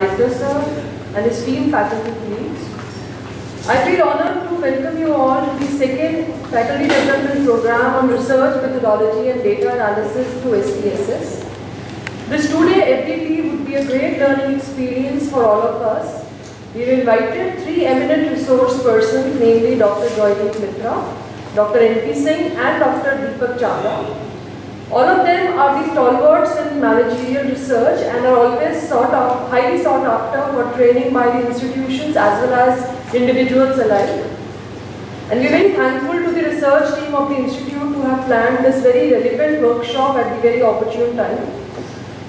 Director Sir and esteemed faculty colleagues. I feel honored to welcome you all to the second Faculty Development Program on Research, Methodology and Data Analysis through SPSS. This two-day FDP would be a great learning experience for all of us. We've invited three eminent resource persons, namely Dr. Joydeep Mitra, Dr. N.P. Singh and Dr. Deepak Chawla. All of them are the stalwarts in managerial research and are always highly sought after for training by the institutions as well as individuals alike. And we are very thankful to the research team of the institute to have planned this very relevant workshop at the very opportune time.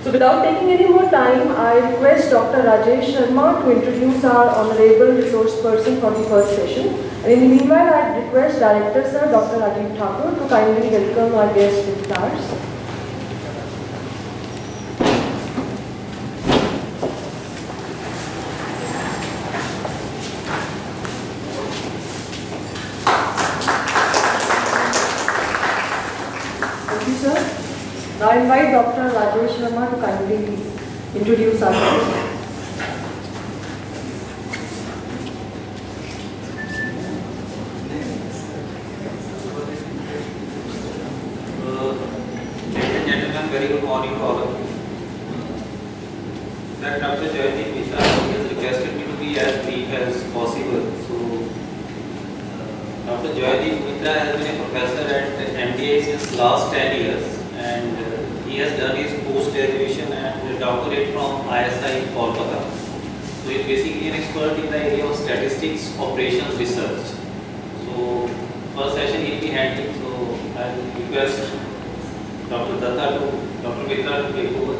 So without taking any more time, I request Dr. Rajesh Sharma to introduce our honorable resource person for the first session. And in the meanwhile, I request Director Sir Dr. Rajiv Thakur to kindly welcome our guest with flowers. Thank you, sir. Now I invite Dr. Rajesh Sharma to kindly introduce our guest. Very good morning to all of you. That Dr. Joydeep Mitra has requested me to be as brief as possible. So, Dr. Joydeep Mitra has been a professor at MDA since last 10 years, and he has done his post-graduation and doctorate from ISI in Kolkata. So, he is basically an expert in the area of statistics, operations, research. So, first session he will be handling. So, I will request Dr. Mitra to take over.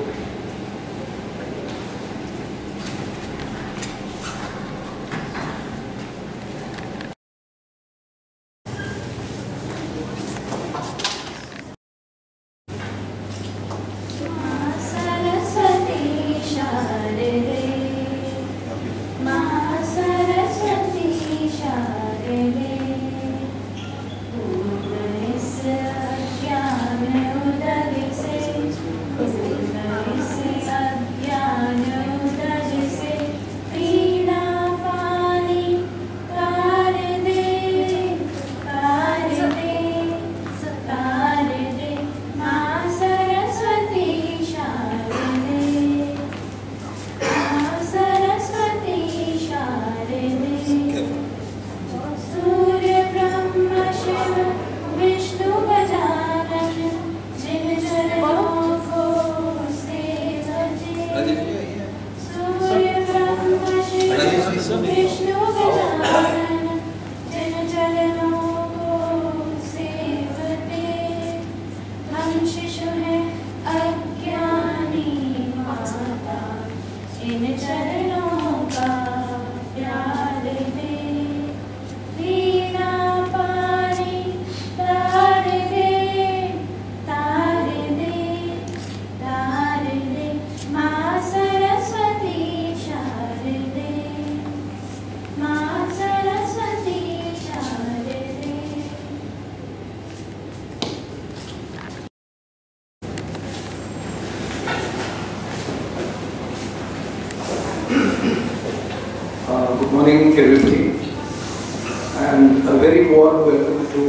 Good morning, everybody, and a very warm welcome to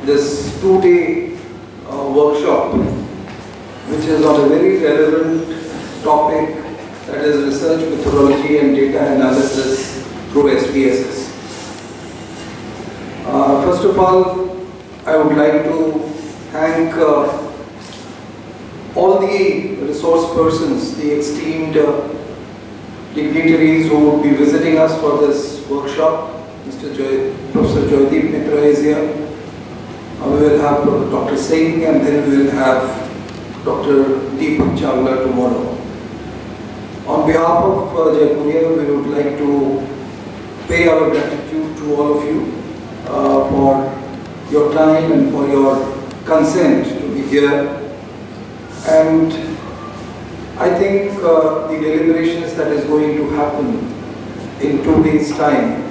this two-day workshop, which is on a very relevant topic, that is research methodology and data analysis through SPSS. First of all, I would like to thank all the resource persons, the esteemed dignitaries who will be visiting us for this workshop. Professor Joydeep Mitra is here. We will have Dr. Singh, and then we will have Dr. Deepak Chawla tomorrow. On behalf of Jaipuria, we would like to pay our gratitude to all of you for your time and for your consent to be here. And I think the deliberations that is going to happen in 2 days' time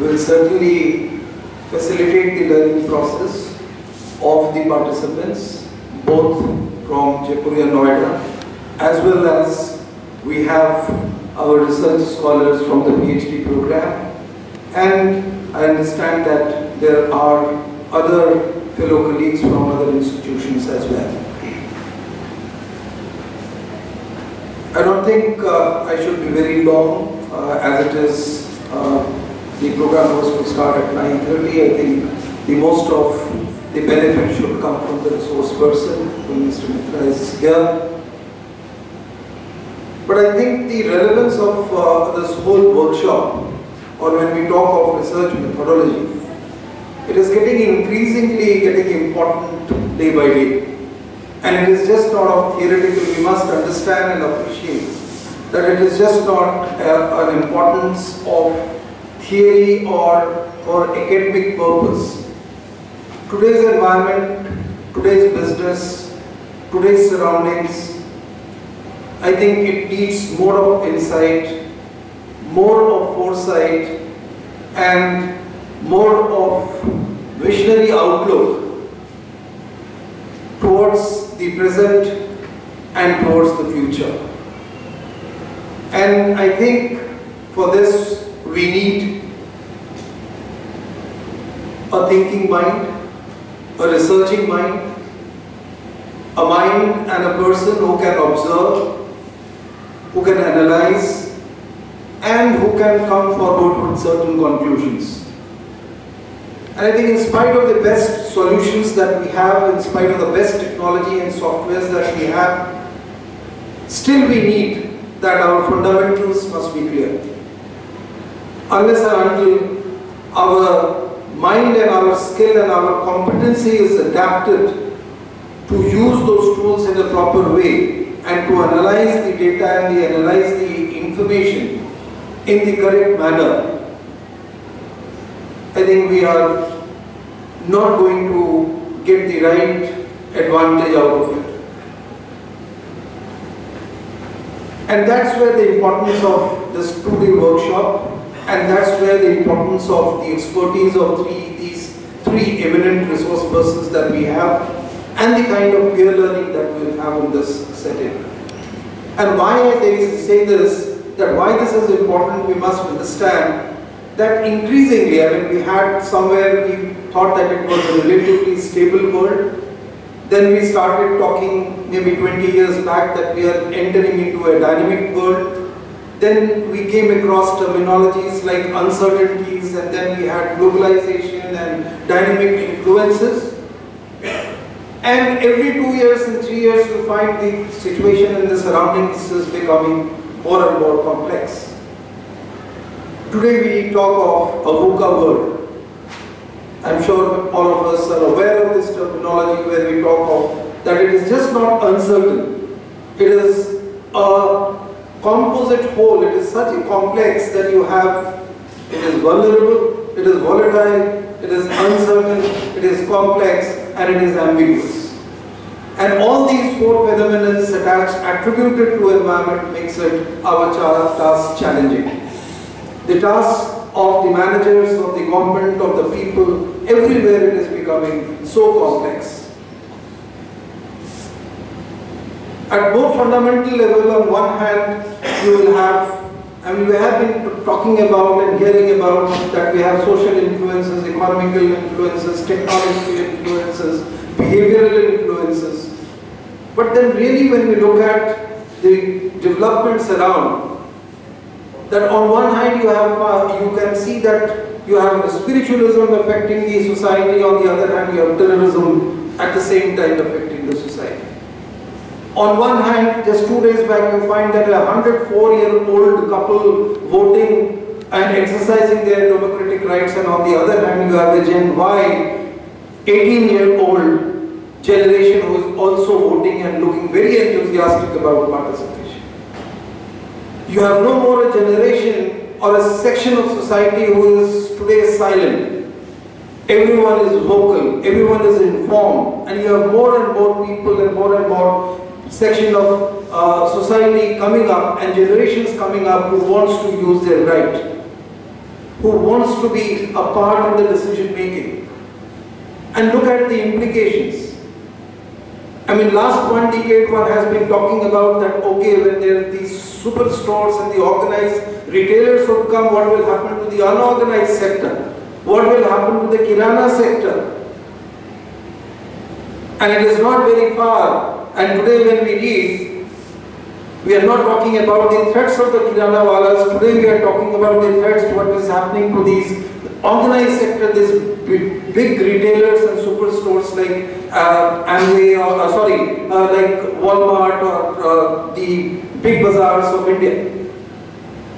will certainly facilitate the learning process of the participants, both from Jaipur and Noida, as well as we have our research scholars from the PhD program, and I understand that there are other fellow colleagues from other institutions as well. I don't think I should be very long, as it is the program was to start at 9:30. I think the most of the benefit should come from the resource person, when Mr. Mitra is here. But I think the relevance of this whole workshop, or when we talk of research methodology, it is increasingly getting important day by day. And it is just not of theoretical. We must understand and appreciate that it is just not an importance of theory or for academic purpose. Today's environment, today's business, today's surroundings, I think it needs more of insight, more of foresight, and more of visionary outlook towards the present and towards the future. And I think for this we need a thinking mind, a researching mind, a mind and a person who can observe, who can analyze, and who can come forward with certain conclusions. And I think in spite of the best solutions that we have, in spite of the best technology and softwares that we have, still we need that our fundamentals must be clear. Unless and until our mind and our skill and our competency is adapted to use those tools in a proper way and to analyze the data and analyze the information in the correct manner, I think we are not going to get the right advantage out of it. And that's where the importance of this 2-day workshop, and that's where the importance of the expertise of these three eminent resource persons that we have, and the kind of peer learning that we'll have in this setting. And why I say this, that why this is important, we must understand that increasingly, I mean, we had somewhere, we thought that it was a relatively stable world. Then we started talking maybe 20 years back that we are entering into a dynamic world. Then we came across terminologies like uncertainties, and then we had globalization and dynamic influences. And every 2 years and 3 years you find the situation in the surroundings is becoming more and more complex. Today we talk of a VUCA world. I'm sure all of us are aware of this terminology where we talk of that it is just not uncertain. It is a composite whole. It is such a complex that you have, it is vulnerable, it is volatile, it is uncertain, it is complex, and it is ambiguous. And all these four phenomena attributed to environment makes it our task challenging. The task of the managers, of the government, of the people, everywhere it is becoming so complex. At more fundamental level, on one hand, you will have, I mean, we have been talking about and hearing about that we have social influences, economical influences, technological influences, behavioral influences. But then really when we look at the developments around, that on one hand you have, you can see that you have spiritualism affecting the society, on the other hand you have terrorism at the same time affecting the society. On one hand, just 2 days back you find that a 104-year-old couple voting and exercising their democratic rights, and on the other hand you have a Gen Y 18-year-old generation who is also voting and looking very enthusiastic about participation. You have no more a generation or a section of society who is today silent. Everyone is vocal, everyone is informed, and you have more and more people and more section of society coming up and generations coming up who wants to use their right, who wants to be a part in the decision making. And look at the implications. I mean, last 1 decade one has been talking about that, okay, when there are these superstores and the organized retailers would come, what will happen to the unorganized sector? What will happen to the kirana sector? And it is not very far. And today when we read, we are not talking about the threats of the kirana walas. Today we are talking about the threats, what is happening to these organized sector, these big retailers and superstores like Amway, like Walmart or the big bazaars of India.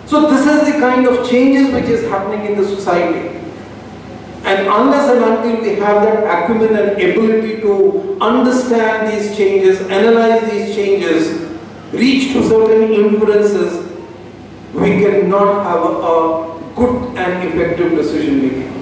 So this is the kind of changes which is happening in the society. And unless and until we have that acumen and ability to understand these changes, analyze these changes, reach to certain inferences, we cannot have a good and effective decision making.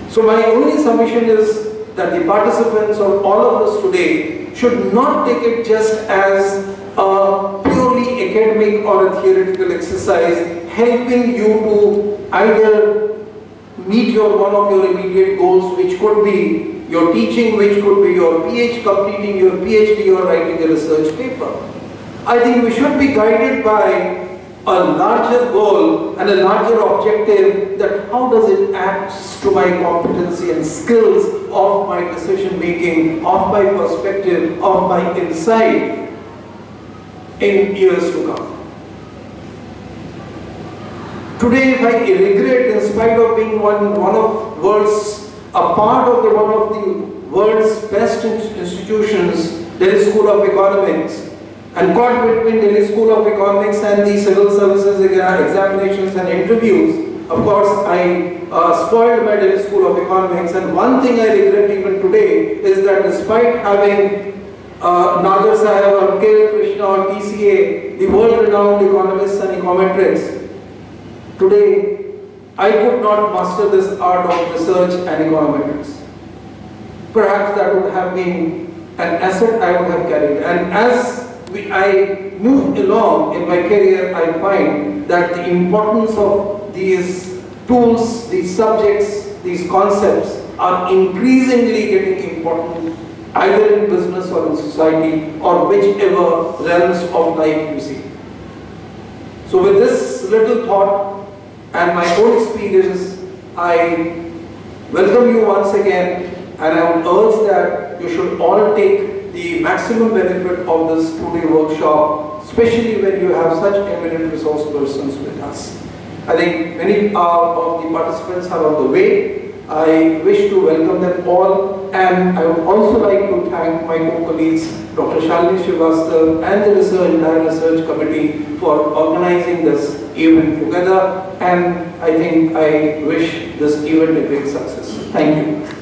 So my only submission is that the participants or all of us today should not take it just as a purely academic or a theoretical exercise helping you to either meet one of your immediate goals, which could be your teaching, which could be your completing your PhD or writing a research paper. I think we should be guided by a larger goal and a larger objective, that how does it add to my competency and skills of my decision making, of my perspective, of my insight in years to come. Today, if I regret, in spite of being one of the world's best institutions, Delhi School of Economics, and caught between Delhi School of Economics and the civil services examinations and interviews, of course, I spoiled my Delhi School of Economics. And one thing I regret even today is that despite having Nagar Sahib or K. Krishna or TCA, the world-renowned economists and econometrics, today, I could not master this art of research and econometrics. Perhaps that would have been an asset I would have carried. And as I move along in my career, I find that the importance of these tools, these subjects, these concepts are increasingly getting important, either in business or in society or whichever realms of life you see. So with this little thought and my own experience, I welcome you once again, and I would urge that you should all take the maximum benefit of this 2-day workshop, especially when you have such eminent resource persons with us. I think many of the participants are on the way. I wish to welcome them all, and I would also like to thank my co-colleagues, Dr. Shalini Srivastava and the entire research committee for organizing this event together, and I think I wish this event a great success. Thank you.